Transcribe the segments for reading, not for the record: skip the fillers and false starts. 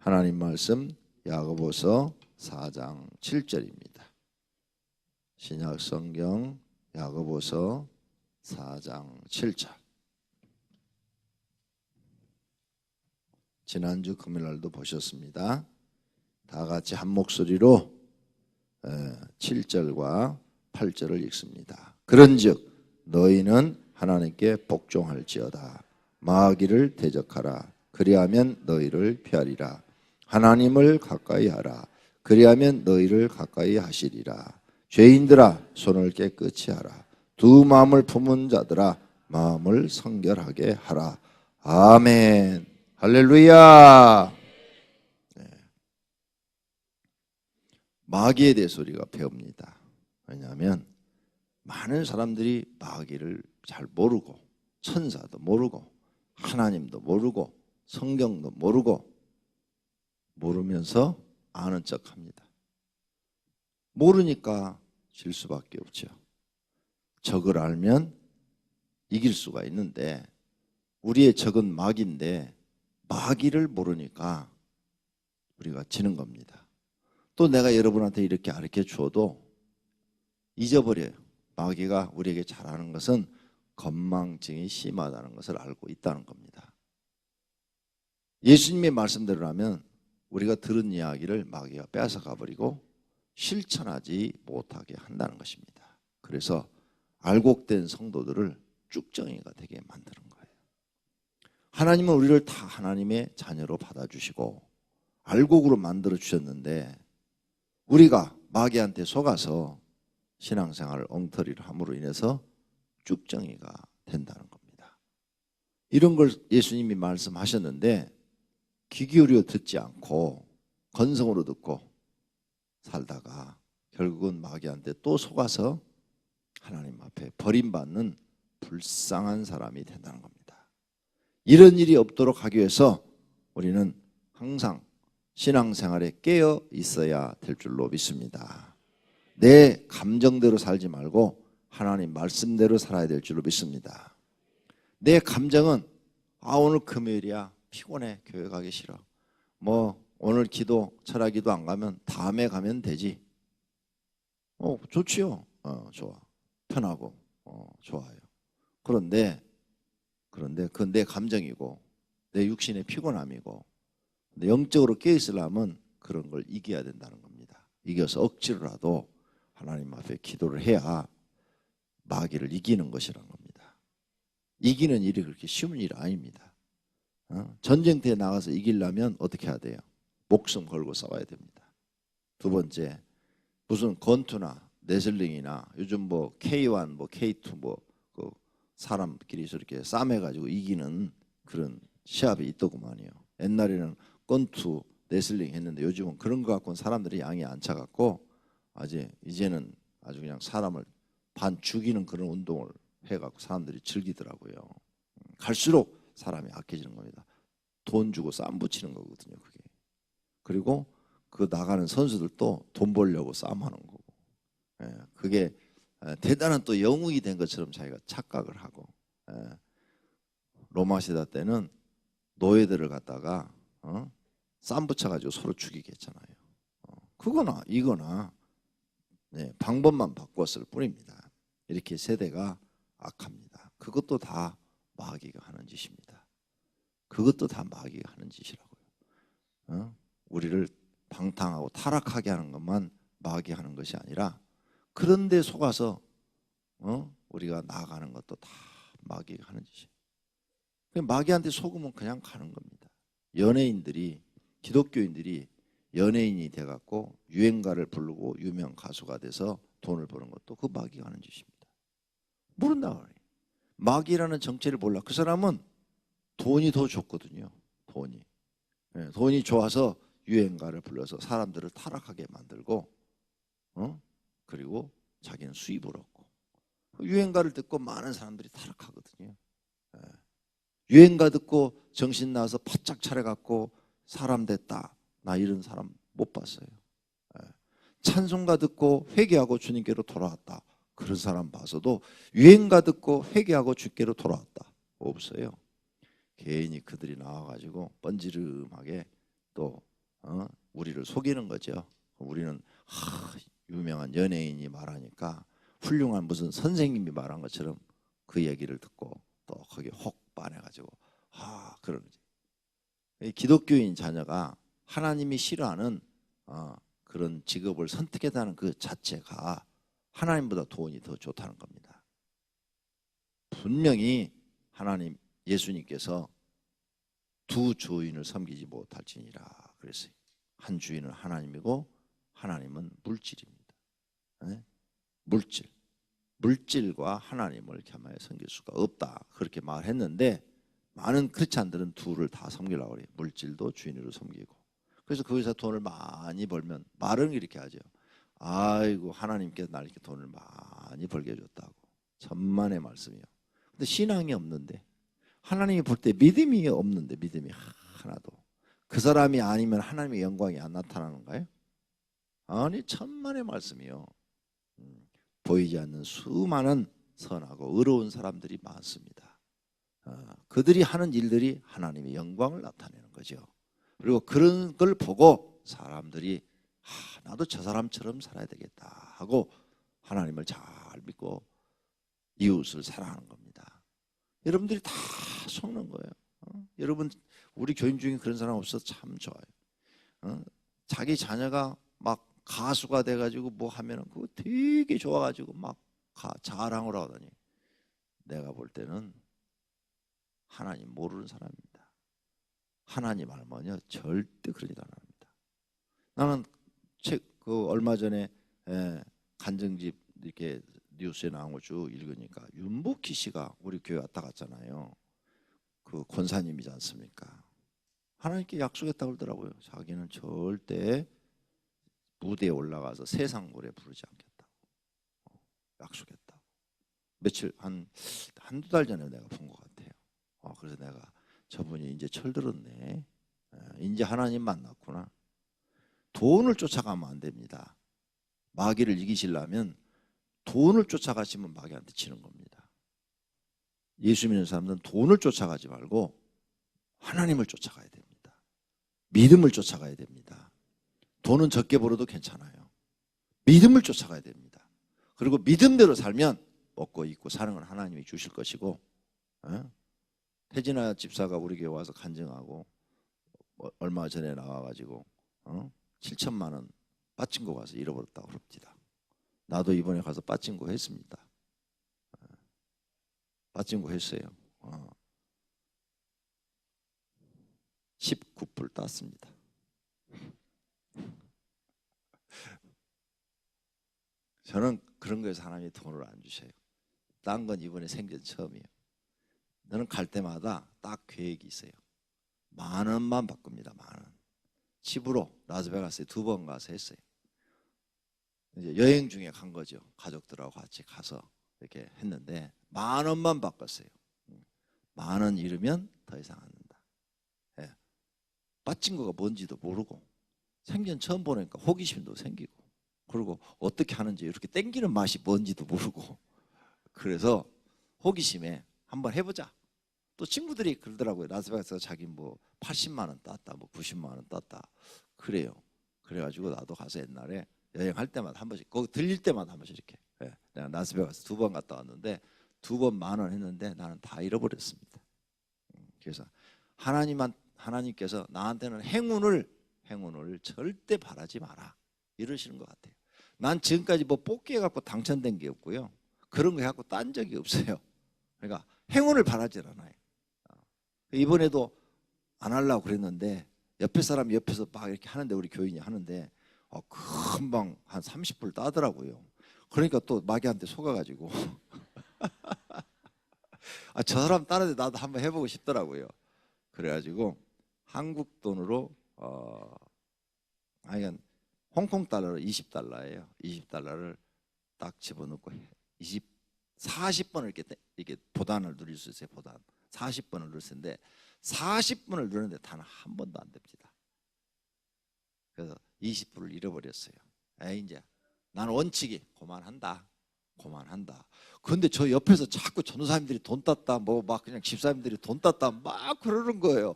하나님 말씀 야고보서 4장 7절입니다. 신약 성경 야고보서 4장 7절. 지난주 금요일날도 보셨습니다. 다 같이 한 목소리로 7절과 8절을 읽습니다. 그런즉 너희는 하나님께 복종할지어다. 마귀를 대적하라. 그리하면 너희를 피하리라. 하나님을 가까이 하라. 그리하면 너희를 가까이 하시리라. 죄인들아 손을 깨끗이 하라. 두 마음을 품은 자들아 마음을 성결하게 하라. 아멘. 할렐루야. 네. 마귀에 대해서 우리가 배웁니다. 왜냐하면 많은 사람들이 마귀를 잘 모르고 천사도 모르고 하나님도 모르고 성경도 모르면서 아는 척합니다. 모르니까 질 수밖에 없죠. 적을 알면 이길 수가 있는데 우리의 적은 마귀인데 마귀를 모르니까 우리가 지는 겁니다. 또 내가 여러분한테 이렇게 가르쳐 주어도 잊어버려요. 마귀가 우리에게 잘하는 것은 건망증이 심하다는 것을 알고 있다는 겁니다. 예수님의 말씀대로라면 우리가 들은 이야기를 마귀가 뺏어가 버리고 실천하지 못하게 한다는 것입니다. 그래서 알곡된 성도들을 쭉정이가 되게 만드는 거예요. 하나님은 우리를 다 하나님의 자녀로 받아주시고 알곡으로 만들어 주셨는데 우리가 마귀한테 속아서 신앙생활을 엉터리를 함으로 인해서 쭉정이가 된다는 겁니다. 이런 걸 예수님이 말씀하셨는데 귀 기울여 듣지 않고 건성으로 듣고 살다가 결국은 마귀한테 또 속아서 하나님 앞에 버림받는 불쌍한 사람이 된다는 겁니다. 이런 일이 없도록 하기 위해서 우리는 항상 신앙생활에 깨어 있어야 될 줄로 믿습니다. 내 감정대로 살지 말고 하나님 말씀대로 살아야 될 줄로 믿습니다. 내 감정은 오늘 금요일이야 피곤해 교회 가기 싫어 오늘 기도 철학기도 안 가면 다음에 가면 되지. 좋지요. 좋아. 편하고 좋아요. 그런데 그건 내 감정이고 내 육신의 피곤함이고 근데 영적으로 깨어있으려면 그런 걸 이겨야 된다는 겁니다. 이겨서 억지로라도 하나님 앞에 기도를 해야 마귀를 이기는 것이라는 겁니다. 이기는 일이 그렇게 쉬운 일 아닙니다. 전쟁터에 나가서 이기려면 어떻게 해야 돼요? 목숨 걸고 싸워야 됩니다. 두 번째, 무슨 권투나 레슬링이나 요즘 K1, K2 그 사람끼리 저렇게 싸매가지고 이기는 그런 시합이 있더구만요. 옛날에는 권투, 레슬링 했는데 요즘은 그런 거 갖고는 사람들이 양이 안 차갖고 이제는 아주 그냥 사람을 반 죽이는 그런 운동을 해갖고 사람들이 즐기더라고요. 갈수록 사람이 악해지는 겁니다. 돈 주고 싸움 붙이는 거거든요. 그게. 그리고 그 나가는 선수들도 돈 벌려고 싸움하는 거고. 그게 대단한 또 영웅이 된 것처럼 자기가 착각을 하고 로마 시대 때는 노예들을 갖다가 싸움 붙여가지고 서로 죽이게 했잖아요. 그거나 이거나 방법만 바꿨을 뿐입니다. 이렇게 세대가 악합니다. 그것도 다 마귀가 하는 짓입니다. 그것도 다 마귀가 하는 짓이라고요. 우리를 방탕하고 타락하게 하는 것만 마귀 하는 것이 아니라 그런데 속아서 우리가 나아가는 것도 다 마귀가 하는 짓이에요. 마귀한테 속으면 그냥 가는 겁니다. 기독교인들이 연예인이 돼갖고 유행가를 부르고 유명 가수가 돼서 돈을 버는 것도 그 마귀가 하는 짓입니다. 모른다 그래요. 마귀라는 정체를 몰라. 그 사람은 돈이 더 좋거든요. 돈이 좋아서 유행가를 불러서 사람들을 타락하게 만들고 그리고 자기는 수입을 얻고 유행가를 듣고 많은 사람들이 타락하거든요. 유행가 듣고 정신 나와서 바짝 차려갖고 사람 됐다. 나 이런 사람 못 봤어요. 찬송가 듣고 회개하고 주님께로 돌아왔다. 그런 사람 봐서도 유행가 듣고 회개하고 주께로 돌아왔다. 없어요. 개인이 그들이 나와가지고 뻔지름하게 또 우리를 속이는 거죠. 우리는 유명한 연예인이 말하니까 훌륭한 무슨 선생님이 말한 것처럼 그 얘기를 듣고 또 거기에 혹 반해가지고 그런 거지. 기독교인 자녀가 하나님이 싫어하는 그런 직업을 선택했다는 그 자체가 하나님보다 돈이 더 좋다는 겁니다. 분명히 하나님 예수님께서 두 주인을 섬기지 못할지니라 그랬어요. 한 주인은 하나님이고 하나님은 물질입니다. 네? 물질과 하나님을 겸하여 섬길 수가 없다 그렇게 말했는데 많은 크리스찬들은 둘을 다 섬기려고 그래요. 물질도 주인으로 섬기고. 그래서 거기서 돈을 많이 벌면 말은 이렇게 하죠. 아이고 하나님께서 날 이렇게 돈을 많이 벌게 해줬다고. 천만의 말씀이요. 근데 신앙이 없는데 하나님이 볼 때 믿음이 없는데 믿음이 하나도. 그 사람이 아니면 하나님의 영광이 안 나타나는가요? 아니 천만의 말씀이요. 보이지 않는 수많은 선하고 의로운 사람들이 많습니다. 그들이 하는 일들이 하나님의 영광을 나타내는 거죠. 그리고 그런 걸 보고 사람들이 나도 저 사람처럼 살아야 되겠다 하고 하나님을 잘 믿고 이웃을 사랑하는 겁니다. 여러분들이 다 속는 거예요. 여러분 우리 교인 중에 그런 사람 없어서 참 좋아요. 자기 자녀가 막 가수가 돼가지고 뭐 하면은 그거 되게 좋아가지고 막 자랑을 하더니 내가 볼 때는 하나님 모르는 사람입니다. 하나님 알면요 절대 그런 일 안 합니다. 나는 그 얼마 전에 간증집 이렇게 뉴스에 나온 거 쭉 읽으니까 윤복희 씨가 우리 교회 왔다 갔잖아요. 그 권사님이지 않습니까? 하나님께 약속했다고 그러더라고요. 자기는 절대 무대에 올라가서 세상 노래 부르지 않겠다고 약속했다고. 며칠 한두 달 전에 내가 본 것 같아요. 그래서 내가 저분이 이제 철들었네. 이제 하나님 만났구나. 돈을 쫓아가면 안 됩니다. 마귀를 이기시려면 돈을 쫓아가시면 마귀한테 치는 겁니다. 예수 믿는 사람들은 돈을 쫓아가지 말고 하나님을 쫓아가야 됩니다. 믿음을 쫓아가야 됩니다. 돈은 적게 벌어도 괜찮아요. 믿음을 쫓아가야 됩니다. 그리고 믿음대로 살면 먹고 입고 사는 건 하나님이 주실 것이고, 태진아 집사가 우리 교회 와서 간증하고 얼마 전에 나와가지고 7천만 원 빠친코 가서 잃어버렸다고 그럽니다. 나도 이번에 가서 빠친코 했습니다. 빠친코 했어요. 19불 땄습니다. 저는 그런 거에서 하나님이 돈을 안 주셔요. 딴 건 이번에 생전 처음이에요. 저는 갈 때마다 딱 계획이 있어요. 10,000원만 바꿉니다. 10,000원. 집으로 라스베가스에 2번 가서 했어요. 이제 여행 중에 간 거죠. 가족들하고 같이 가서 이렇게 했는데 10,000원만 바꿨어요. 10,000원 잃으면 더 이상 안 된다. 예. 빠진 거가 뭔지도 모르고 생전 처음 보니까 호기심도 생기고 그리고 어떻게 하는지 이렇게 땡기는 맛이 뭔지도 모르고 그래서 호기심에 한번 해보자. 또 친구들이 그러더라고요. 라스베가스에서 자기 뭐 80만 원 땄다, 뭐 90만 원 땄다. 그래요. 그래가지고 나도 가서 옛날에 여행할 때마다 한 번씩, 거기 들릴 때마다 한 번씩 이렇게. 내가 라스베가스 2번 갔다 왔는데 2번 10,000원 했는데 나는 다 잃어버렸습니다. 그래서 하나님께서 나한테는 행운을 절대 바라지 마라 이러시는 것 같아요. 난 지금까지 뭐 뽑기 해갖고 당첨된 게 없고요. 그런 거 해갖고 딴 적이 없어요. 그러니까 행운을 바라지 않아요. 이번에도 안 하려고 그랬는데 옆에 사람이 옆에서 막 이렇게 하는데 우리 교인이 하는데 금방 한 30불 따더라고요. 그러니까 또 마귀한테 속아가지고 저 사람 따는데 나도 한번 해보고 싶더라고요. 그래가지고 한국 돈으로 홍콩 달러로 20달러예요. 20달러를 딱 집어넣고 40번을 이렇게 보단을 누릴 수 있어요. 보단 40번을 누릴 수 있는데 40번을 누르는데 단 한 번도 안 됩니다. 그래서 20불을 잃어버렸어요. 이제 나는 원칙이 그만한다. 그런데 저 옆에서 자꾸 전도사님들이 돈 땄다, 뭐 막 그냥 집사님들이 돈 땄다 막 그러는 거예요.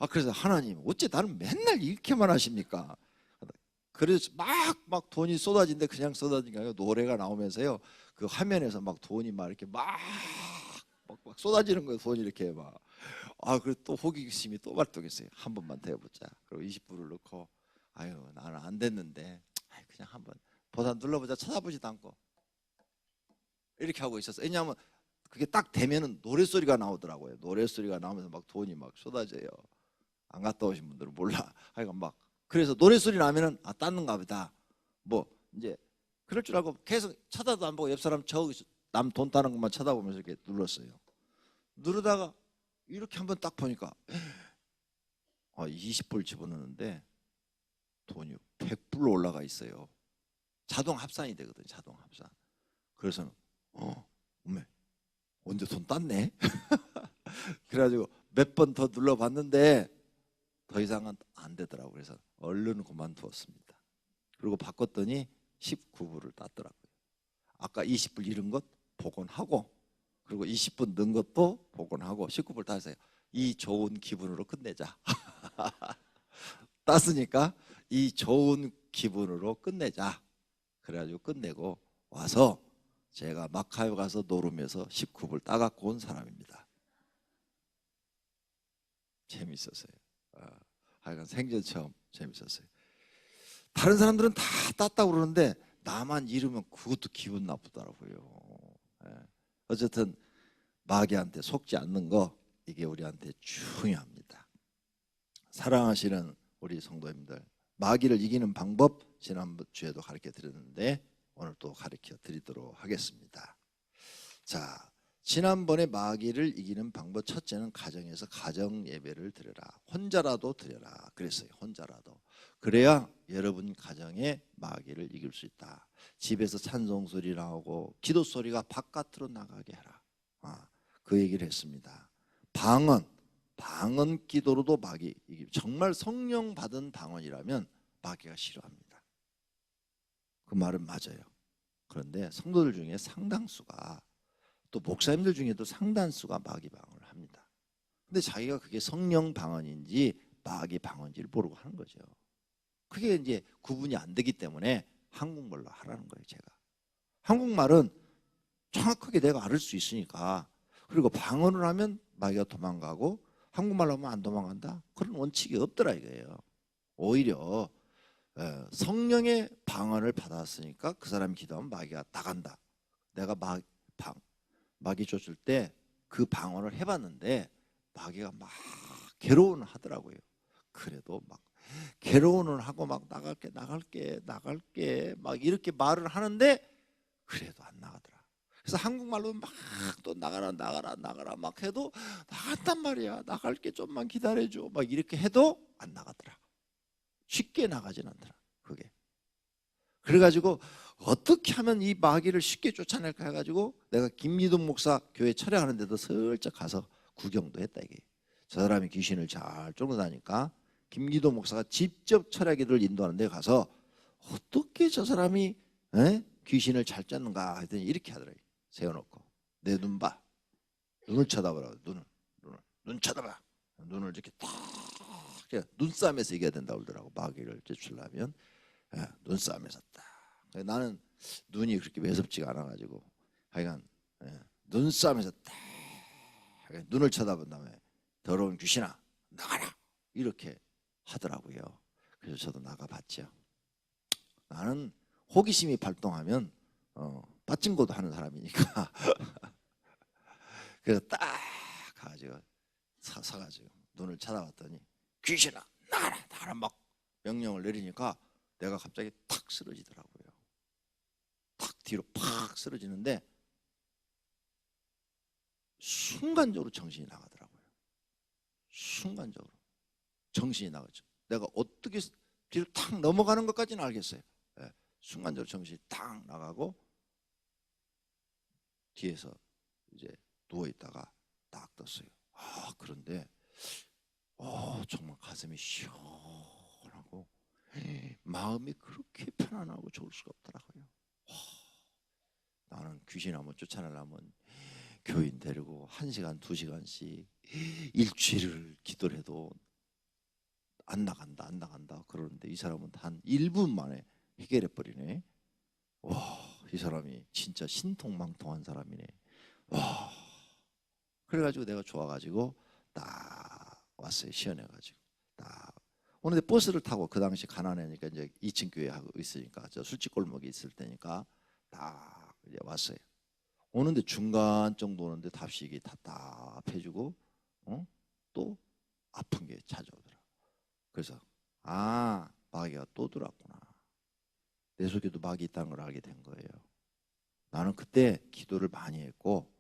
그래서 하나님 어째 나는 맨날 이렇게만 하십니까? 그래서 막 돈이 쏟아진데 그냥 쏟아진 게 아니라 노래가 나오면서요. 그 화면에서 막 돈이 막 이렇게 막 쏟아지는 거예요. 돈이 이렇게 막. 그리고 또 호기심이 또 발동했어요. 한 번만 더 해보자. 그리고 20불을 넣고 아유 나는 안 됐는데 그냥 한번 보다 눌러보자. 쳐다보지도 않고 이렇게 하고 있었어요. 왜냐하면 그게 딱 되면은 노래소리가 나오더라고요. 노래소리가 나오면서 막 돈이 막 쏟아져요. 안 갔다 오신 분들은 몰라. 하여간 막 그래서 노래소리 나면은 땄는가 보다. 뭐 이제 그럴 줄 알고 계속 쳐다도 안 보고 옆 사람 저기 남 돈 따는 것만 쳐다보면서 이렇게 눌렀어요. 누르다가 이렇게 한번 딱 보니까 20불 집어넣는데 돈이 100불로 올라가 있어요. 자동 합산이 되거든요. 자동 합산. 그래서 어메 언제 돈 땄네? 그래가지고 몇 번 더 눌러봤는데 더 이상은 안 되더라고요. 그래서 얼른 그만두었습니다. 그리고 바꿨더니 19불을 땄더라고요. 아까 20불 잃은 것 복원하고 그리고 20분 넣은 것도 복원하고 19불 땄어요. 이 좋은 기분으로 끝내자. 땄으니까 이 좋은 기분으로 끝내자. 그래가지고 끝내고 와서 제가 마카오 가서 노름에서 19불 따갖고 온 사람입니다. 재밌었어요. 하여간 생전 처음 재밌었어요. 다른 사람들은 다 땄다고 그러는데 나만 잃으면 그것도 기분 나쁘더라고요. 어쨌든 마귀한테 속지 않는 거 이게 우리한테 중요합니다. 사랑하시는 우리 성도님들, 마귀를 이기는 방법 지난주에도 가르쳐 드렸는데 오늘 또 가르쳐 드리도록 하겠습니다. 자, 지난번에 마귀를 이기는 방법 첫째는 가정에서 가정 예배를 드려라. 혼자라도 드려라. 그랬어요. 혼자라도. 그래야 여러분 가정에 마귀를 이길 수 있다. 집에서 찬송 소리 나오고 기도 소리가 바깥으로 나가게 해라. 그 얘기를 했습니다. 방언 기도로도 마귀 이기. 정말 성령 받은 방언이라면 마귀가 싫어합니다. 그 말은 맞아요. 그런데 성도들 중에 상당수가 또 목사님들 중에도 상당수가 마귀 방언을 합니다. 근데 자기가 그게 성령 방언인지 마귀 방언인지를 모르고 하는 거죠. 그게 이제 구분이 안 되기 때문에 한국말로 하라는 거예요. 제가 한국말은 정확하게 내가 알을 수 있으니까. 그리고 방언을 하면 마귀가 도망가고 한국말로 하면 안 도망간다? 그런 원칙이 없더라 이거예요. 오히려 성령의 방언을 받았으니까 그 사람이 기도하면 마귀가 나간다. 내가 마귀 쫓을 때 그 방언을 해봤는데 마귀가 막 괴로움을 하더라고요. 그래도 막 괴로움을 하고 막 나갈게 막 이렇게 말을 하는데 그래도 안 나가더라. 그래서 한국말로 막 또 나가라 막 해도 나갔단 말이야. 나갈게 좀만 기다려줘 막 이렇게 해도 안 나가더라. 쉽게 나가진 않더라. 그게. 그래가지고 어떻게 하면 이 마귀를 쉽게 쫓아낼까 해가지고 내가 김미동 목사 교회 촬영하는데도 슬쩍 가서 구경도 했다 이게. 저 사람이 귀신을 잘 쫓아다니까 김기도 목사가 직접 철야기도를 인도하는 데 가서 어떻게 저 사람이 귀신을 잘 쫓는가 했더니 이렇게 하더라고요. 세워놓고 내 눈 봐. 눈을 쳐다보라고. 눈 쳐다봐. 눈을 이렇게 탁 눈싸움에서 이겨야 된다고 그러더라고. 마귀를 쫓으려면 눈싸움에서 딱. 나는 눈이 그렇게 매섭지가 않아가지고 하여간 눈싸움에서 딱 눈을 쳐다본 다음에 더러운 귀신아 나가라 이렇게 하더라고요. 그래서 저도 나가봤죠. 나는 호기심이 발동하면 빠찡고도 하는 사람이니까 그래서 딱 가가지고 서가지고 눈을 쳐다봤더니 귀신아 나가라 막 명령을 내리니까 내가 갑자기 탁 쓰러지더라고요. 탁 뒤로 팍 쓰러지는데 순간적으로 정신이 나가더라고요. 순간적으로 정신이 나가죠. 내가 어떻게 뒤로 탁 넘어가는 것까지는 알겠어요. 순간적으로 정신이 탁 나가고 뒤에서 이제 누워 있다가 딱 떴어요. 그런데 정말 가슴이 시원하고 마음이 그렇게 편안하고 좋을 수가 없더라고요. 나는 귀신 한번 쫓아내려면 교인 데리고 1시간 2시간씩 일주일을 기도를 해도 안 나간다 그러는데 이 사람은 한 1분 만에 해결해 버리네. 와, 이 사람이 진짜 신통망통한 사람이네. 와, 그래가지고 내가 좋아가지고 딱 왔어요. 시연해가지고 딱 오는데 버스를 타고 그 당시 가난하니까 이제 2층 교회 하고 있으니까 저 술집 골목에 있을 때니까 딱 이제 왔어요. 오는데 중간 정도 오는데 답식이 답답해지고 또 아픈 게 찾아오더라. 그래서 마귀가 또 들어왔구나. 내 속에도 마귀 있다는 걸 알게 된 거예요. 나는 그때 기도를 많이 했고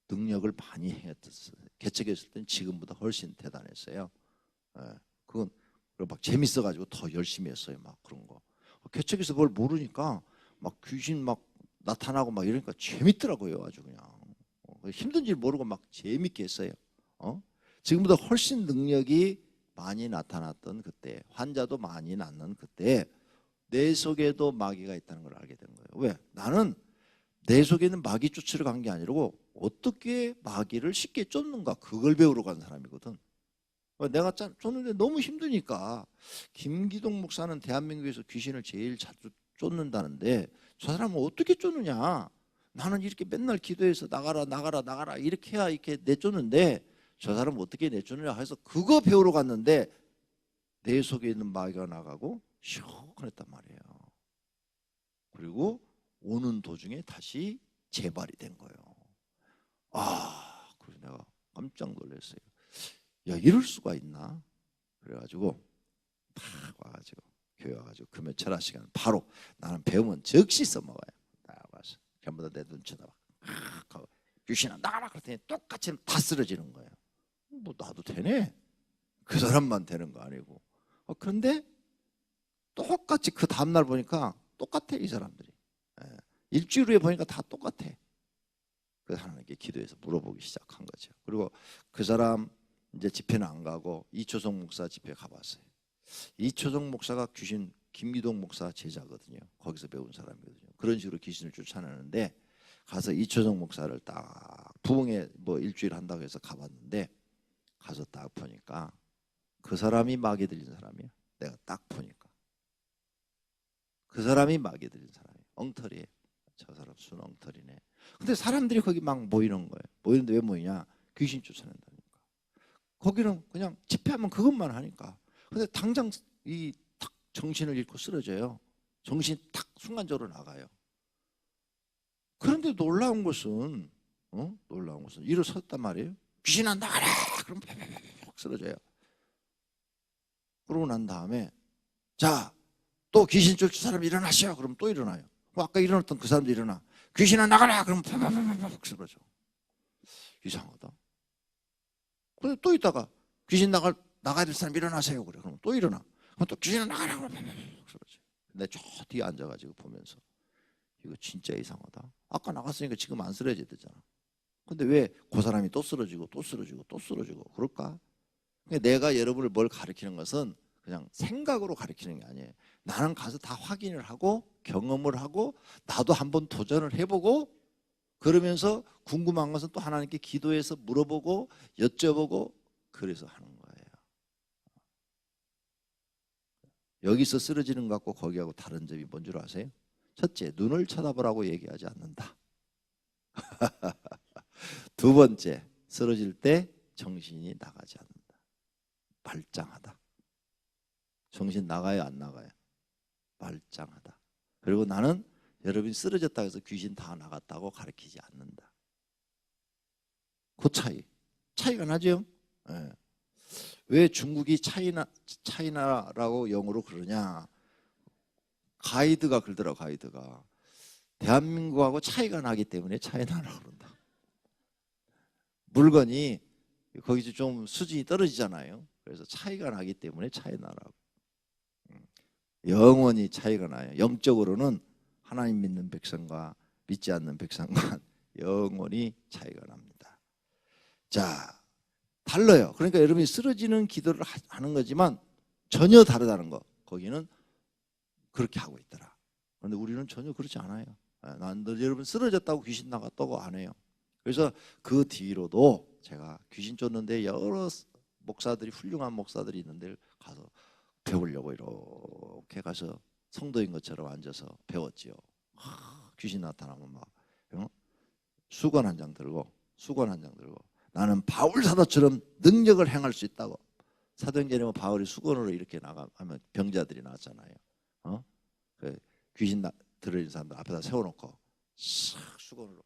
능력을 많이 행했었어요. 개척했을 때는 지금보다 훨씬 대단했어요. 그건 막 재밌어가지고 더 열심히 했어요. 막 그런 거. 개척에서 그걸 모르니까 막 귀신 막 나타나고 막 이러니까 재밌더라고요. 아주 그냥 힘든 줄 모르고 막 재밌게 했어요. 지금보다 훨씬 능력이 많이 나타났던 그때, 환자도 많이 낫는 그때 내 속에도 마귀가 있다는 걸 알게 된 거예요. 왜? 나는 내 속에 있는 마귀 쫓으러 간 게 아니고 어떻게 마귀를 쉽게 쫓는가 그걸 배우러 간 사람이거든. 내가 쫓는데 너무 힘드니까. 김기동 목사는 대한민국에서 귀신을 제일 자주 쫓는다는데 저 사람은 어떻게 쫓느냐. 나는 이렇게 맨날 기도해서 나가라 이렇게 해야 이렇게 내쫓는데 저 사람은 어떻게 내쫓느냐 해서 그거 배우러 갔는데 내 속에 있는 마귀가 나가고 시원했단 말이에요. 그리고 오는 도중에 다시 재발이 된 거예요. 그래서 내가 깜짝 놀랐어요. 야, 이럴 수가 있나? 그래가지고 딱 와가지고 교회 와가지고 금요 철학 시간 바로 나는 배우면 즉시 써먹어요. 딱 와서 전부 다 내 눈 쳐다봐. 귀신아 나가라 그랬더니 똑같이 다 쓰러지는 거예요. 뭐 나도 되네. 그 사람만 되는 거 아니고. 그런데 똑같이 그 다음날 보니까 똑같아 이 사람들이. 일주일 후에 보니까 다 똑같아. 그래서 하나님께 기도해서 물어보기 시작한 거죠. 그리고 그 사람 이제 집회는 안 가고 이초성 목사 집회 가봤어요. 이초성 목사가 귀신 김기동 목사 제자거든요. 거기서 배운 사람이거든요. 그런 식으로 귀신을 쫓아내는데 가서 이초성 목사를 딱 부흥회 뭐 일주일 한다고 해서 가봤는데 가서 딱 보니까 그 사람이 마귀 들린 사람이야. 내가 딱 보니까 그 사람이 마귀 들린 사람이야. 엉터리에 저 사람 순 엉터리네. 근데 사람들이 거기 막 모이는 거예요. 모이는데 왜 모이냐? 귀신 쫓아낸다니까. 거기는 그냥 집회하면 그것만 하니까. 근데 당장 이 탁 정신을 잃고 쓰러져요. 정신이 탁 순간적으로 나가요. 그런데 놀라운 것은 일어섰단 말이에요. 귀신아 나가라. 그럼 팍 쓰러져요. 그러고 난 다음에 자, 또 귀신 쫓을 사람 일어나시오. 그럼 또 일어나요. 아까 일어났던 그 사람도 일어나. 귀신아 나가라. 그럼 팍 쓰러져. 이상하다. 근데 또 있다가 귀신 나가야 될 사람 일어나세요. 그래. 그럼 또 일어나. 그럼 또 귀신아 나가라. 그럼 팍 쓰러져. 근데 저 뒤에 앉아가지고 보면서 이거 진짜 이상하다. 아까 나갔으니까 지금 안 쓰러져야 되잖아. 근데 왜 그 사람이 또 쓰러지고 또 쓰러지고 또 쓰러지고 그럴까? 내가 여러분을 뭘 가르치는 것은 그냥 생각으로 가르치는 게 아니에요. 나는 가서 다 확인을 하고 경험을 하고 나도 한번 도전을 해보고 그러면서 궁금한 것은 또 하나님께 기도해서 물어보고 여쭤보고 그래서 하는 거예요. 여기서 쓰러지는 것 같고 거기하고 다른 점이 뭔 줄 아세요? 첫째, 눈을 쳐다보라고 얘기하지 않는다. 두 번째, 쓰러질 때 정신이 나가지 않는다. 말짱하다. 정신 나가요 안 나가요? 말짱하다. 그리고 나는 여러분이 쓰러졌다고 해서 귀신 다 나갔다고 가르치지 않는다. 그 차이가 나죠? 네. 왜 중국이 차이나라고 영어로 그러냐? 가이드가 그러더라고. 가이드가 대한민국하고 차이가 나기 때문에 차이나라고 그런다. 물건이 거기서 좀 수준이 떨어지잖아요. 그래서 차이가 나기 때문에 차이나라고. 영원히 차이가 나요. 영적으로는 하나님 믿는 백성과 믿지 않는 백성과 영원히 차이가 납니다. 자, 달라요. 그러니까 여러분이 쓰러지는 기도를 하는 거지만 전혀 다르다는 거. 거기는 그렇게 하고 있더라. 그런데 우리는 전혀 그렇지 않아요. 여러분 쓰러졌다고 귀신 나갔다고 안 해요. 그래서 그 뒤로도 제가 귀신 쫓는데 여러 목사들이 훌륭한 목사들이 있는데 가서 배우려고 이렇게 가서 성도인 것처럼 앉아서 배웠지요. 귀신 나타나면 막 수건 한 장 들고 나는 바울 사도처럼 능력을 행할 수 있다고. 사도행전에 바울이 수건으로 이렇게 나가면 병자들이 나왔잖아요. 그 귀신 들어있는 사람들 앞에다 세워놓고 싹 수건으로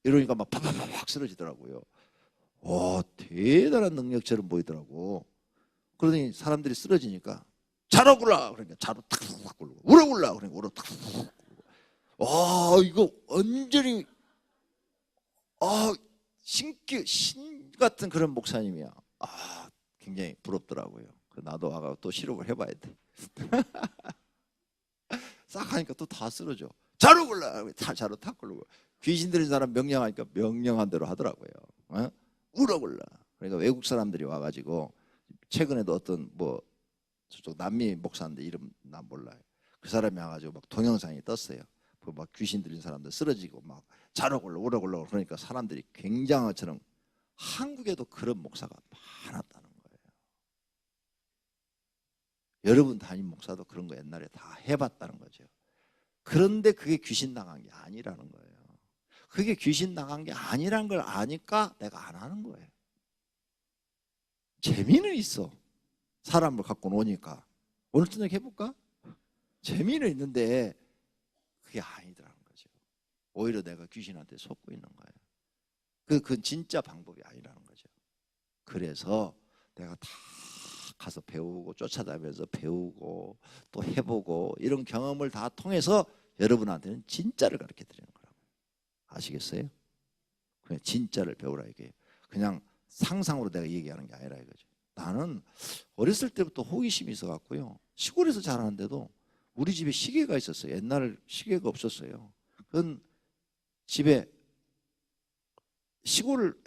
이러니까 막 팍팍팍 쓰러지더라고요. 대단한 능력처럼 보이더라고. 그러더니 사람들이 쓰러지니까 자러 굴라 그러니까 자로 탁탁 굴고 울어 굴라 그러니까 울어 탁탁 굴고. 이거 완전히 신 같은 그런 목사님이야. 굉장히 부럽더라고요. 나도 와가 또 실험을 해봐야 돼. 싹 하니까 또 다 쓰러져. 자로 굴라 자로 탁 굴고 귀신 들린 사람 명령하니까 명령한 대로 하더라고요. 울어 굴라. 그러니까 외국 사람들이 와가지고 최근에도 어떤 뭐 저쪽 남미 목사인데 이름 난 몰라요. 그 사람이 와가지고 막 동영상이 떴어요. 그 막 귀신 들린 사람들 쓰러지고 막 자러 굴러 울어 굴러 그러니까 사람들이 굉장한 것처럼 한국에도 그런 목사가 많았다는 거예요. 여러분 담임 목사도 그런 거 옛날에 다 해봤다는 거죠. 그런데 그게 귀신 나간 게 아니라는 거예요. 그게 귀신 나간 게 아니란 걸 아니까 내가 안 하는 거예요. 재미는 있어. 사람을 갖고 노니까. 오늘 저녁 해볼까? 재미는 있는데 그게 아니더라는 거죠. 오히려 내가 귀신한테 속고 있는 거예요. 그건 진짜 방법이 아니라는 거죠. 그래서 내가 다 가서 배우고 쫓아다니면서 배우고 또 해보고 이런 경험을 다 통해서 여러분한테는 진짜를 가르쳐 드리는 거라고요. 아시겠어요? 그냥 진짜를 배우라 이게. 그냥 상상으로 내가 얘기하는 게 아니라 이거죠. 나는 어렸을 때부터 호기심이 있어갖고요. 시골에서 자라는데도 우리 집에 시계가 있었어요. 옛날 시계가 없었어요. 그건 집에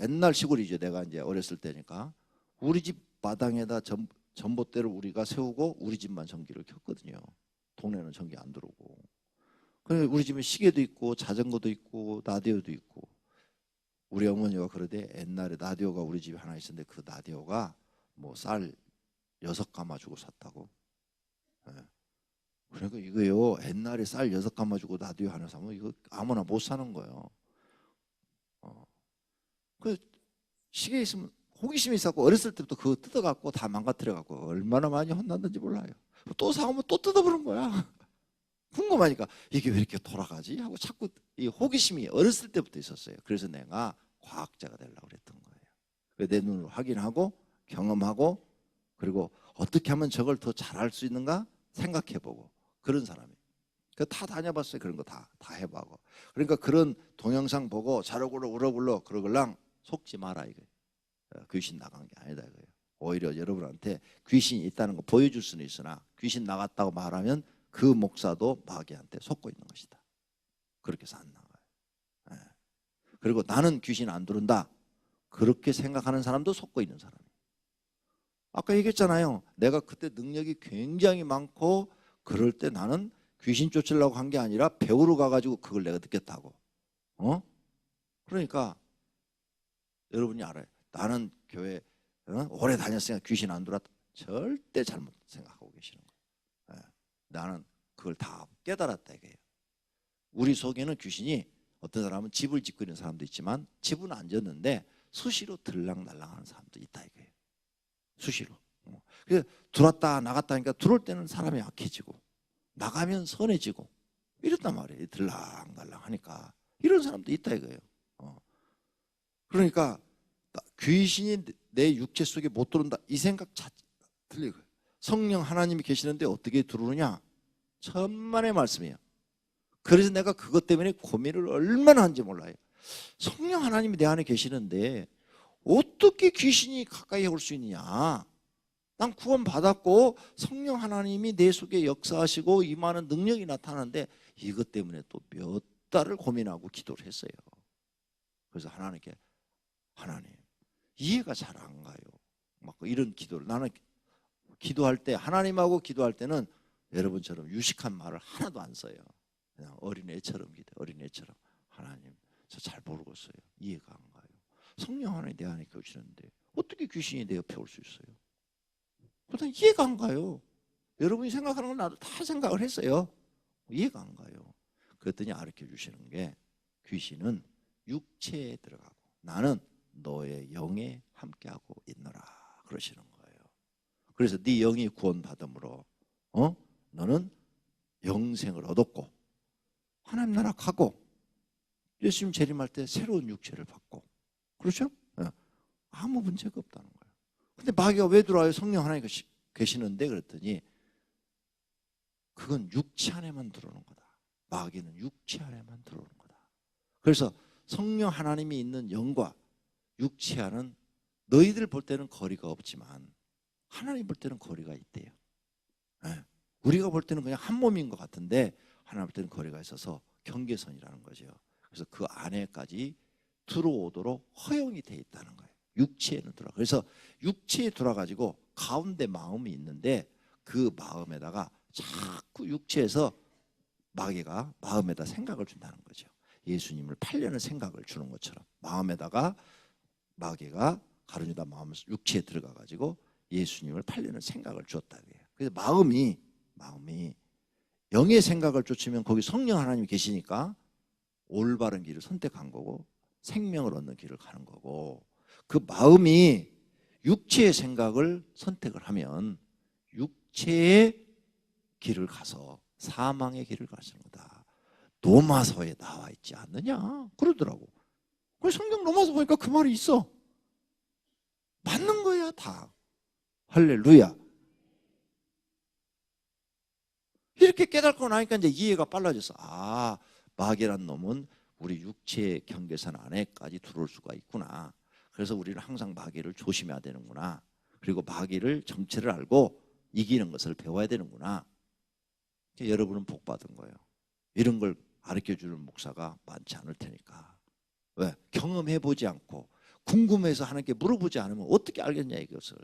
옛날 시골이죠. 내가 이제 어렸을 때니까 우리 집 마당에다 전봇대를 우리가 세우고 우리 집만 전기를 켰거든요. 동네는 전기 안 들어오고. 그래 우리 집에 시계도 있고 자전거도 있고 라디오도 있고. 우리 어머니가 그러대 옛날에 라디오가 우리 집에 하나 있었는데 그 라디오가 뭐 쌀 6가마 주고 샀다고. 그러니까 이거요 옛날에 쌀 6가마 주고 라디오 하나 사면 이거 아무나 못 사는 거예요. 그 시계 있으면 호기심이 있었고 어렸을 때부터 그거 뜯어갖고 다 망가뜨려갖고 얼마나 많이 혼났는지 몰라요. 또 사오면 또 뜯어보는 거야. 궁금하니까 이게 왜 이렇게 돌아가지 하고 자꾸 이 호기심이 어렸을 때부터 있었어요. 그래서 내가 과학자가 되려고 그랬던 거예요. 내 눈으로 확인하고 경험하고 그리고 어떻게 하면 저걸 더 잘할 수 있는가 생각해보고 그런 사람이에요. 다 다녀봤어요. 그런 거 다 해보고. 그러니까 그런 동영상 보고 자르고로 울어불러 그러걸랑 속지 마라 이거예요. 귀신 나간 게 아니다 이거예요. 오히려 여러분한테 귀신이 있다는 거 보여줄 수는 있으나 귀신 나갔다고 말하면 그 목사도 마귀한테 속고 있는 것이다. 그렇게 해서 안 나가요. 그리고 나는 귀신 안 들은다. 그렇게 생각하는 사람도 속고 있는 사람이에요. 아까 얘기했잖아요. 내가 그때 능력이 굉장히 많고 그럴 때 나는 귀신 쫓으려고 한 게 아니라 배우러 가가지고 그걸 내가 느꼈다고. 그러니까 여러분이 알아요. 나는 교회 오래 다녔으니까 귀신 안 들어왔다. 절대 잘못 생각하고 계시는 거예요. 나는 그걸 다 깨달았다 이거예요. 우리 속에는 귀신이 어떤 사람은 집을 짓고 있는 사람도 있지만 집은 안 졌는데 수시로 들락날락하는 사람도 있다 이거예요. 수시로. 그래서 들어왔다 나갔다 하니까 들어올 때는 사람이 약해지고 나가면 선해지고 이랬단 말이에요. 들락날락 하니까 이런 사람도 있다 이거예요. 그러니까 귀신이 내 육체 속에 못 들어온다 이 생각 자체 틀리고 성령 하나님이 계시는데 어떻게 들어오느냐 천만의 말씀이에요. 그래서 내가 그것 때문에 고민을 얼마나 한지 몰라요. 성령 하나님이 내 안에 계시는데 어떻게 귀신이 가까이 올 수 있느냐. 난 구원 받았고 성령 하나님이 내 속에 역사하시고 임하는 능력이 나타나는데 이것 때문에 또 몇 달을 고민하고 기도를 했어요. 그래서 하나님께 하나님 이해가 잘 안 가요. 막 이런 기도를 나는 기도할 때 하나님하고 기도할 때는 여러분처럼 유식한 말을 하나도 안 써요. 그냥 어린애처럼 기도, 어린애처럼 하나님 저 잘 모르겠어요. 이해가 안 가요. 성령 하나님 내 안에 계시는데 어떻게 귀신이 내 옆에 올 수 있어요? 그러다 이해가 안 가요. 여러분이 생각하는 건 나도 다 생각을 했어요. 이해가 안 가요. 그랬더니 가르쳐 주시는 게 귀신은 육체에 들어가고 나는 너의 영에 함께하고 있노라 그러시는 거예요. 그래서 네 영이 구원받음으로 너는 영생을 얻었고 하나님 나라 가고 예수님 재림할 때 새로운 육체를 받고 그렇죠? 아무 문제가 없다는 거예요. 근데 마귀가 왜 들어와요? 성령 하나님 계시는데 그랬더니 그건 육체 안에만 들어오는 거다. 마귀는 육체 안에만 들어오는 거다. 그래서 성령 하나님이 있는 영과 육체 안은 너희들 볼 때는 거리가 없지만 하나님 볼 때는 거리가 있대요. 우리가 볼 때는 그냥 한 몸인 것 같은데 하나님 볼 때는 거리가 있어서 경계선이라는 거죠. 그래서 그 안에까지 들어오도록 허용이 돼 있다는 거예요. 육체에는 들어와. 그래서 육체에 들어가지고 가운데 마음이 있는데 그 마음에다가 자꾸 육체에서 마귀가 마음에다 생각을 준다는 거죠. 예수님을 팔려는 생각을 주는 것처럼 마음에다가 마귀가 가룟유다 마음 육체에 들어가 가지고 예수님을 팔려는 생각을 주었다는 거예요. 그래서 마음이 영의 생각을 쫓으면 거기 성령 하나님이 계시니까 올바른 길을 선택한 거고 생명을 얻는 길을 가는 거고 그 마음이 육체의 생각을 선택을 하면 육체의 길을 가서 사망의 길을 가시는 거다. 로마서에 나와 있지 않느냐 그러더라고. 그래서 성경 로마서 보니까 그 말이 있어. 맞는 거야 다. 할렐루야. 이렇게 깨닫고 나니까 이제 이해가 빨라졌어. 아, 마귀란 놈은 우리 육체의 경계선 안에까지 들어올 수가 있구나. 그래서 우리는 항상 마귀를 조심해야 되는구나. 그리고 마귀를 정체를 알고 이기는 것을 배워야 되는구나. 여러분은 복 받은 거예요. 이런 걸 가르쳐주는 목사가 많지 않을 테니까. 왜? 경험해보지 않고 궁금해서 하나님께 물어보지 않으면 어떻게 알겠냐 이것을.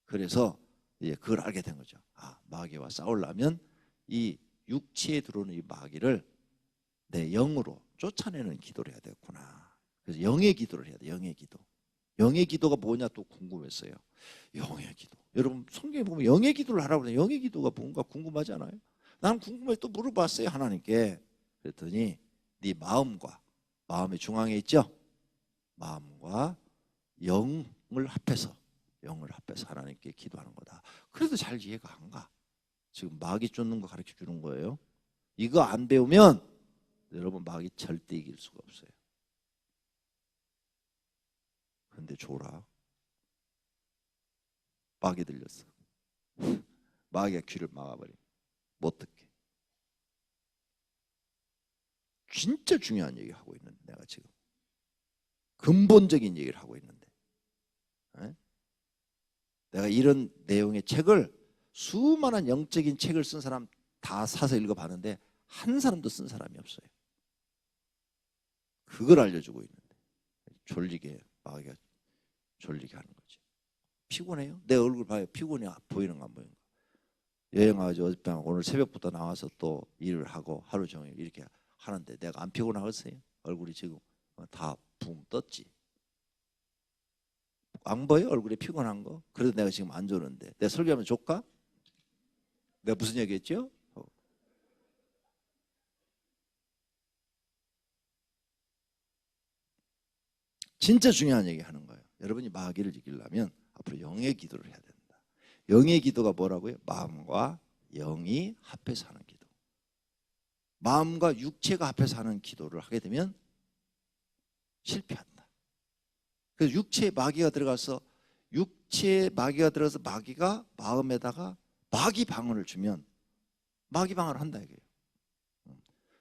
그래서 이제 그걸 알게 된 거죠. 아, 마귀와 싸우려면 이 육체에 들어오는 이 마귀를 내 영으로 쫓아내는 기도를 해야 되겠구나. 그래서 영의 기도를 해야 돼. 영의 기도. 영의 기도가 뭐냐 또 궁금했어요. 영의 기도. 여러분 성경에 보면 영의 기도를 하라고 그래요. 영의 기도가 뭔가 궁금하지 않아요? 나는 궁금해 또 물어봤어요 하나님께. 그랬더니 네 마음의 중앙에 있죠. 마음과 영을 합해서 하나님께 기도하는 거다. 그래도 잘 이해가 안 가. 지금 마귀 쫓는 거 가르쳐 주는 거예요. 이거 안 배우면 여러분 마귀 절대 이길 수가 없어요. 근데 줘라. 마귀 들렸어. 마귀가 귀를 막아버려. 못 듣게. 진짜 중요한 얘기 하고 있는데 내가 지금 근본적인 얘기를 하고 있는데 내가 이런 내용의 책을 수많은 영적인 책을 쓴 사람 다 사서 읽어봤는데 한 사람도 쓴 사람이 없어요. 그걸 알려주고 있는데 졸리게 마귀가 졸리게 하는 거지. 피곤해요? 내 얼굴 봐요. 피곤이 보이는 거 안 보이는 거. 여행 와가지고 어젯밤 오늘 새벽부터 나와서 또 일을 하고 하루 종일 이렇게 하는데 내가 안 피곤하겠어요? 얼굴이 지금 다 붕 떴지. 안 보여? 얼굴에 피곤한 거? 그래도 내가 지금 안 좋는데 내가 설교하면 좋까? 내가 무슨 얘기 했죠? 진짜 중요한 얘기 하는 거예요. 여러분이 마귀를 이기려면 앞으로 영의 기도를 해야 된다. 영의 기도가 뭐라고요? 마음과 영이 합해서 하는 기도. 마음과 육체가 합해서 하는 기도를 하게 되면 실패한다. 그래서 육체에 마귀가 들어가서 마귀가 마음에다가 마귀 방언을 주면 마귀 방언을 한다 이거예요.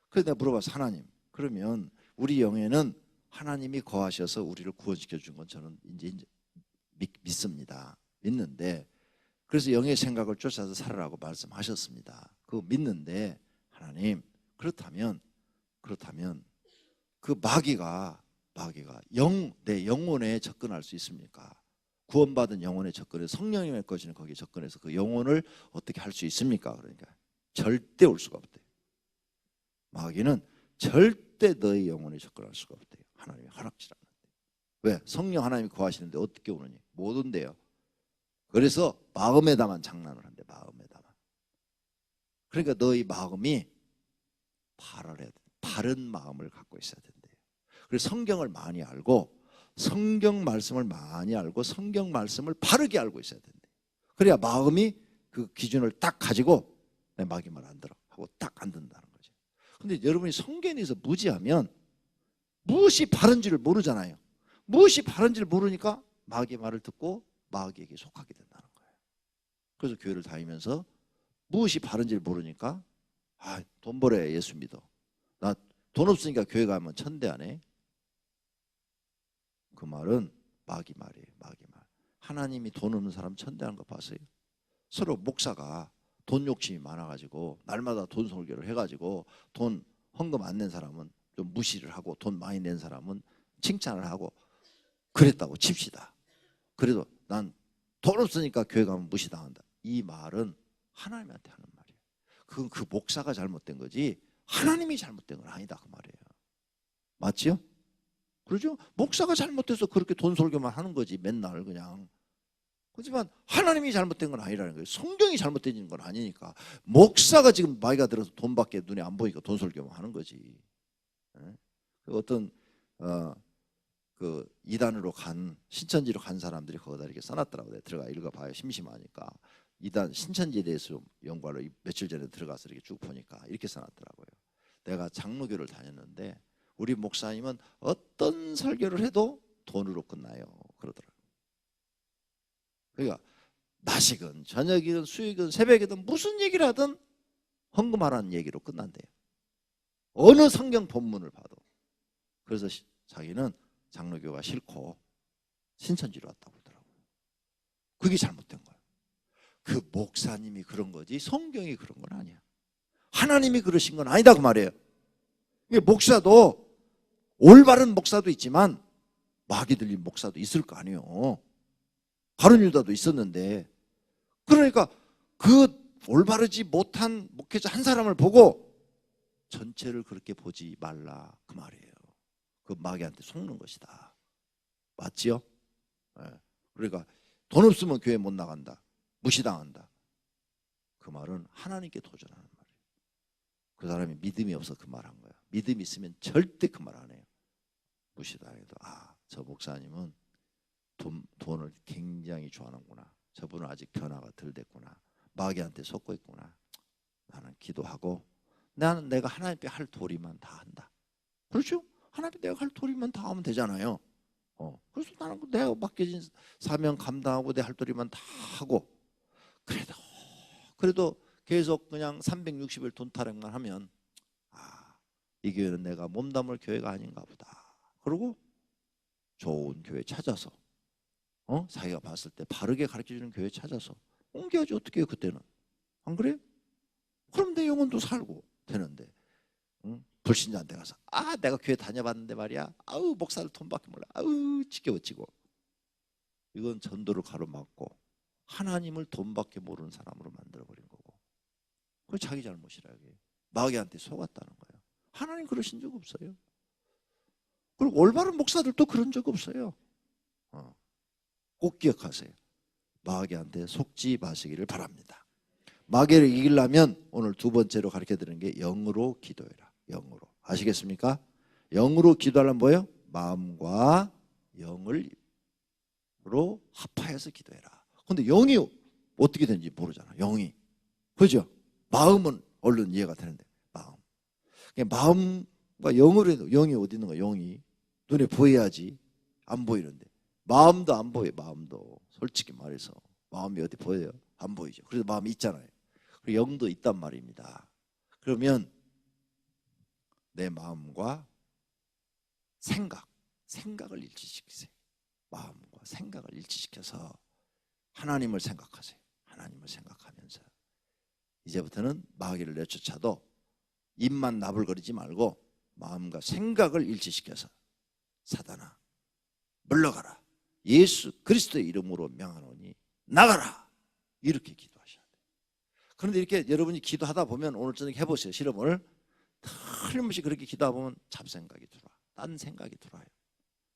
그래서 내가 물어봤어. 하나님, 그러면 우리 영에는 하나님이 거하셔서 우리를 구원시켜 준 건 저는 이제 믿습니다. 믿는데 그래서 영의 생각을 쫓아서 살아라고 말씀하셨습니다. 그거 믿는데 하나님 그렇다면 그 마귀가 내 영혼에 접근할 수 있습니까? 구원받은 영혼에 접근해서 성령님의 것이는 거기에 접근해서 그 영혼을 어떻게 할 수 있습니까? 그러니까 절대 올 수가 없대요. 마귀는 절대 너의 영혼에 접근할 수가 없대요. 하나님이 허락지 않는데. 왜? 성령 하나님이 거하시는데 어떻게 오느니? 못 온대요. 그래서 마음에다만 장난을 한대. 마음에다만. 그러니까 너희 마음이 바른 마음을 갖고 있어야 된대요. 그래서 성경을 많이 알고 성경 말씀을 많이 알고 성경 말씀을 바르게 알고 있어야 된대요. 그래야 마음이 그 기준을 딱 가지고 내 마귀 말 안 들어 하고 딱 안 듣는다는 거죠. 근데 여러분이 성경에 대해서 무지하면 무엇이 바른지를 모르잖아요. 무엇이 바른지를 모르니까 마귀 말을 듣고 마귀에게 속하게 된다는 거예요. 그래서 교회를 다니면서 무엇이 바른지를 모르니까 돈 벌어야 예수 믿어. 나 돈 없으니까 교회 가면 천대하네. 그 말은 마귀 말이에요. 마귀 말. 하나님이 돈 없는 사람 천대하는 거 봤어요? 서로 목사가 돈 욕심이 많아가지고 날마다 돈 설교를 해가지고 돈 헌금 안 낸 사람은 좀 무시를 하고 돈 많이 낸 사람은 칭찬을 하고 그랬다고 칩시다. 그래도 난 돈 없으니까 교회 가면 무시당한다. 이 말은 하나님한테 하는 말이에요. 그건 그 목사가 잘못된 거지 하나님이 잘못된 건 아니다 그 말이에요. 맞지요? 그렇죠? 목사가 잘못해서 그렇게 돈 설교만 하는 거지 맨날 그냥. 그렇지만 하나님이 잘못된 건 아니라는 거예요. 성경이 잘못된 건 아니니까. 목사가 지금 마귀가 들어서 돈밖에 눈에 안 보이니까 돈 설교만 하는 거지. 어떤 그 이단으로 간 신천지로 간 사람들이 거기다 이렇게 써놨더라고요. 내가 들어가 읽어봐요. 심심하니까. 이단 신천지에 대해서 연구하러 며칠 전에 들어가서 이렇게 쭉 보니까 이렇게 써놨더라고요. 내가 장로교를 다녔는데 우리 목사님은 어떤 설교를 해도 돈으로 끝나요. 그러더라고요. 그러니까 낮이건 저녁이건 수요일이건 새벽이든 무슨 얘기를 하든 헌금하라는 얘기로 끝난대요. 어느 성경 본문을 봐도. 그래서 자기는 장로교가 싫고 신천지로 왔다고 하더라고요. 그게 잘못된 거예요. 그 목사님이 그런 거지 성경이 그런 건 아니야. 하나님이 그러신 건 아니다 그 말이에요. 목사도 올바른 목사도 있지만 마귀 들린 목사도 있을 거 아니에요. 가룟 유다도 있었는데 그러니까 그 올바르지 못한 목회자 한 사람을 보고 전체를 그렇게 보지 말라 그 말이에요. 그 마귀한테 속는 것이다. 맞지요? 그러니까 돈 없으면 교회 못 나간다. 무시당한다. 그 말은 하나님께 도전하는 말이에요. 그 사람이 믿음이 없어 그 말한 거야. 믿음이 있으면 절대 그 말 안 해요. 무시당해도 저 목사님은 돈을 굉장히 좋아하는구나. 저분은 아직 변화가 덜 됐구나. 마귀한테 속고 있구나. 나는 기도하고 나는 내가 하나님께 할 도리만 다 한다. 그렇죠? 하나님께 내가 할 도리만 다 하면 되잖아요. 그래서 나는 내가 맡겨진 사명 감당하고 내 할 도리만 다 하고 그래도 계속 그냥 360일 돈 타령만 하면 이 교회는 내가 몸담을 교회가 아닌가 보다. 그리고 좋은 교회 찾아서 자기가 봤을 때 바르게 가르쳐주는 교회 찾아서 옮겨야지 어떻게 해요 그때는. 안 그래요? 그럼 내 영혼도 살고 되는데 불신자한테 가서 내가 교회 다녀봤는데 말이야 목사를 돈밖에 몰라 지겨워지고 이건 전도를 가로막고 하나님을 돈밖에 모르는 사람으로 만들어버린 거고 그게 자기 잘못이라고 해요. 마귀한테 속았다는 거예요. 하나님 그러신 적 없어요. 그리고 올바른 목사들도 그런 적 없어요. 꼭 기억하세요. 마귀한테 속지 마시기를 바랍니다. 마귀를 이기려면 오늘 두 번째로 가르쳐드리는 게 영으로 기도해라. 영으로. 아시겠습니까? 영으로 기도하려면 뭐예요? 마음과 영으로 합하여서 기도해라. 근데 영이 어떻게 되는지 모르잖아. 영이. 그죠? 마음은 얼른 이해가 되는데 마음. 마음과 영으로 해도 영이 어디 있는 거야? 영이. 눈에 보여야지. 안 보이는데. 마음도 안 보여. 마음도. 솔직히 말해서. 마음이 어디 보여요? 안 보이죠. 그래서 마음이 있잖아요. 그리고 영도 있단 말입니다. 그러면 내 마음과 생각을 일치시키세요. 마음과 생각을 일치시켜서 하나님을 생각하세요. 하나님을 생각하면서 이제부터는 마귀를 내쫓아도 입만 나불거리지 말고 마음과 생각을 일치시켜서 사단아 물러가라. 예수 그리스도의 이름으로 명하노니 나가라. 이렇게 기도하셔야 돼요. 그런데 이렇게 여러분이 기도하다 보면 오늘 저녁 해보세요. 실험을. 틀림없이 그렇게 기도하다 보면 잡생각이 들어와. 딴 생각이 들어와요.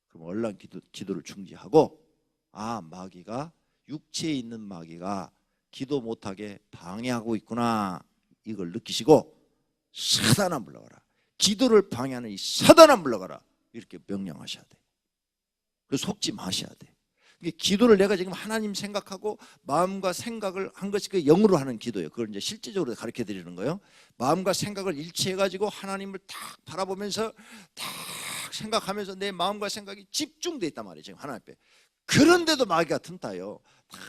그럼 얼른 기도를 중지하고 마귀가 육체에 있는 마귀가 기도 못하게 방해하고 있구나, 이걸 느끼시고 사단아 물러가라, 기도를 방해하는 이 사단아 물러가라, 이렇게 명령하셔야 돼. 그래서 속지 마셔야 돼. 기도를 내가 지금 하나님 생각하고 마음과 생각을 한 것이 그 영으로 하는 기도예요. 그걸 이제 실제적으로 가르쳐 드리는 거예요. 마음과 생각을 일치해 가지고 하나님을 딱 바라보면서 딱 생각하면서 내 마음과 생각이 집중돼 있단 말이에요. 지금 하나님 앞에. 그런데도 마귀가 틈타요. 딱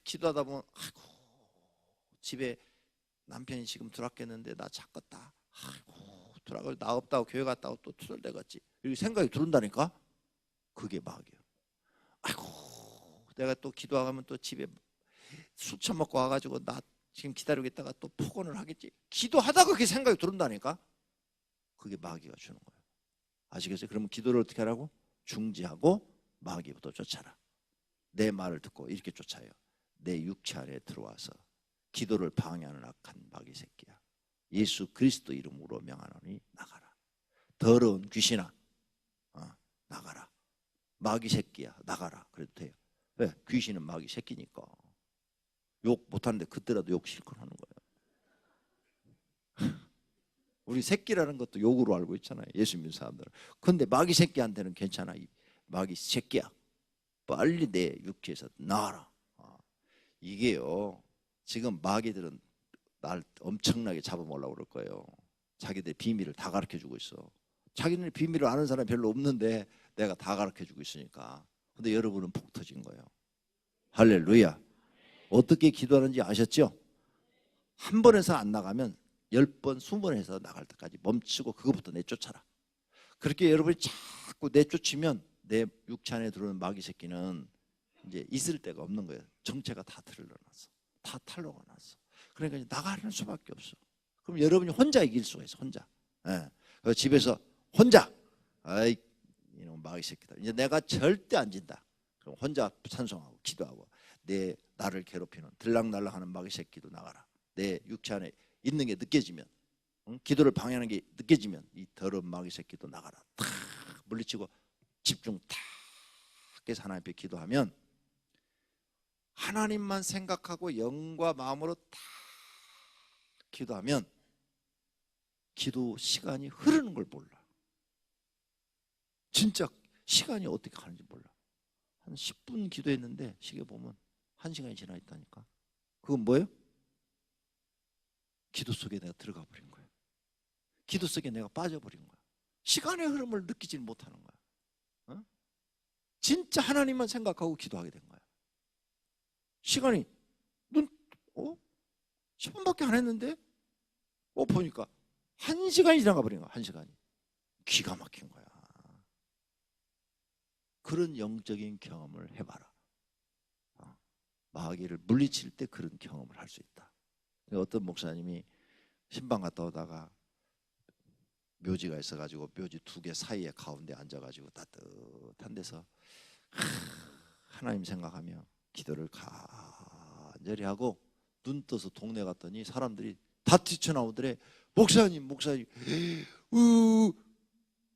기도하다 보면 아이고, 집에 남편이 지금 들어왔겠는데 나 찾겠다. 아이고, 들어가고 나 없다고 교회 갔다고 또 투덜대겠지. 이렇게 생각이 들어온다니까. 그게 마귀예요. 아이고, 내가 또 기도하면 또 집에 술 처먹고 와가지고 나 지금 기다리고 있다가 또 폭언을 하겠지. 기도하다가 그게 생각이 들어온다니까. 그게 마귀가 주는 거예요. 아시겠어요? 그러면 기도를 어떻게 하라고? 중지하고 마귀부터 쫓아라. 내 말을 듣고 이렇게 쫓아요. 내 육체 안에 들어와서 기도를 방해하는 악한 마귀 새끼야, 예수 그리스도 이름으로 명하노니 나가라. 더러운 귀신아, 나가라. 마귀 새끼야, 나가라. 그래도 돼요. 왜? 귀신은 마귀 새끼니까. 욕 못하는데 그때라도 욕 실컷 하는 거예요. 우리 새끼라는 것도 욕으로 알고 있잖아요, 예수 믿는 사람들은. 근데 마귀 새끼한테는 괜찮아. 마귀 새끼야, 빨리 내 육체에서 나와라. 이게요, 지금 마귀들은 날 엄청나게 잡아먹으려고 그럴 거예요. 자기들 비밀을 다 가르쳐주고 있어. 자기들 비밀을 아는 사람이 별로 없는데 내가 다 가르쳐주고 있으니까. 근데 여러분은 폭 터진 거예요. 할렐루야. 어떻게 기도하는지 아셨죠? 한 번에서 안 나가면 10번, 20번에서 나갈 때까지 멈추고 그것부터 내쫓아라. 그렇게 여러분이 자꾸 내쫓으면 내 육체 안에 들어오는 마귀 새끼는 이제 있을 데가 없는 거예요. 정체가 다 드러났어. 다 탄로가 났어. 그러니까 나가는 수밖에 없어. 그럼 여러분이 혼자 이길 수가 있어. 혼자. 예. 그래서 집에서 혼자, 아이 이놈 마귀 새끼다, 이제 내가 절대 안 진다. 그럼 혼자 찬송하고 기도하고, 내 나를 괴롭히는 들락날락하는 마귀 새끼도 나가라. 내 육체 안에 있는 게 느껴지면, 기도를 방해하는 게 느껴지면 이 더러운 마귀 새끼도 나가라. 탁 물리치고 집중 탁 해서 하나님 앞에 기도하면, 하나님만 생각하고 영과 마음으로 탁 기도하면 기도 시간이 흐르는 걸 몰라. 진짜 시간이 어떻게 가는지 몰라. 한 10분 기도했는데 시계 보면 1시간이 지나 있다니까. 그건 뭐예요? 기도 속에 내가 들어가 버린 거야. 기도 속에 내가 빠져버린 거야. 시간의 흐름을 느끼지 못하는 거야. 진짜 하나님만 생각하고 기도하게 된 거야. 시간이 10분밖에 안 했는데 보니까 1시간이 지나가 버린 거야. 1시간이. 기가 막힌 거야. 그런 영적인 경험을 해봐라. 마귀를 물리칠 때 그런 경험을 할 수 있다. 어떤 목사님이 신방 갔다 오다가 묘지가 있어가지고 묘지 2개 사이에 가운데 앉아가지고 따뜻한 데서 하나님 생각하며 기도를 간절히 하고 눈 떠서 동네 갔더니 사람들이 다 뛰쳐나오더래. 목사님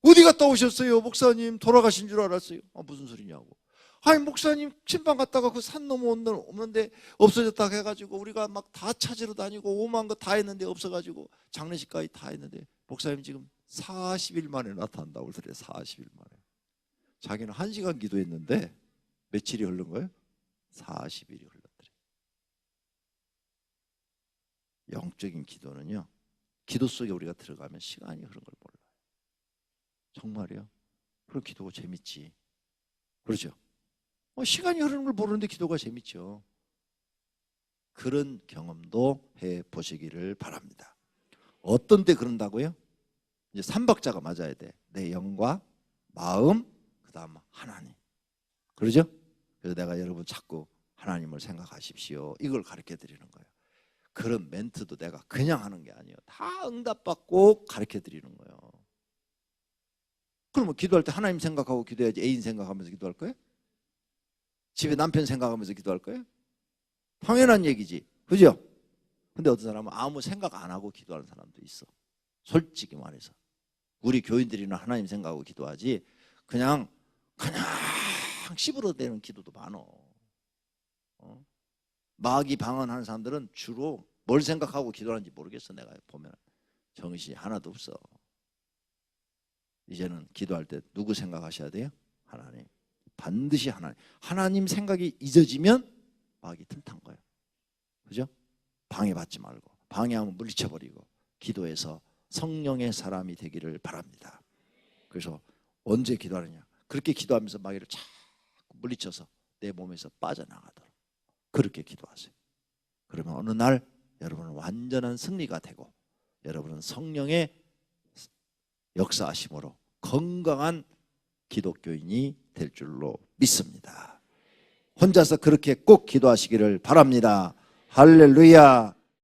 어디 갔다 오셨어요? 목사님 돌아가신 줄 알았어요. 무슨 소리냐고. 아니 목사님 신방 갔다가 그 산 넘어 오는데 없어졌다 해가지고 우리가 막 다 찾으러 다니고 오만 거 다 했는데 없어가지고 장례식까지 다 했는데 목사님 지금 40일 만에 나타난다고 그러더래. 40일 만에. 자기는 1시간 기도했는데 며칠이 흐른 거예요? 40일이 흘렀더래. 영적인 기도는요, 기도 속에 우리가 들어가면 시간이 흐른 걸 몰라요. 정말이요? 그럼 기도가 재밌지. 그렇죠? 시간이 흐르는 걸 모르는데 기도가 재밌죠. 그런 경험도 해보시기를 바랍니다. 어떤 때 그런다고요? 이제 3박자가 맞아야 돼. 내 영과 마음, 그 다음 하나님. 그러죠? 그래서 내가 여러분 자꾸 하나님을 생각하십시오, 이걸 가르쳐 드리는 거예요. 그런 멘트도 내가 그냥 하는 게 아니에요. 다 응답받고 가르쳐 드리는 거예요. 그러면 기도할 때 하나님 생각하고 기도해야지 애인 생각하면서 기도할 거예요? 집에 남편 생각하면서 기도할 거예요? 당연한 얘기지. 그죠? 근데 어떤 사람은 아무 생각 안 하고 기도하는 사람도 있어. 솔직히 말해서. 우리 교인들이나 하나님 생각하고 기도하지 그냥 씹으러대는 기도도 많어. 마귀 방언하는 사람들은 주로 뭘 생각하고 기도하는지 모르겠어. 내가 보면 정신이 하나도 없어. 이제는 기도할 때 누구 생각하셔야 돼요? 하나님. 반드시 하나님. 하나님 생각이 잊어지면 마귀 틈탄 거예요. 그죠? 방해받지 말고, 방해하면 물리쳐버리고 기도해서 성령의 사람이 되기를 바랍니다. 그래서 언제 기도하느냐? 그렇게 기도하면서 마귀를 자꾸 물리쳐서 내 몸에서 빠져나가도록 그렇게 기도하세요. 그러면 어느 날 여러분은 완전한 승리가 되고 여러분은 성령의 역사하심으로 건강한 기독교인이 될 줄로 믿습니다. 혼자서 그렇게 꼭 기도하시기를 바랍니다. 할렐루야.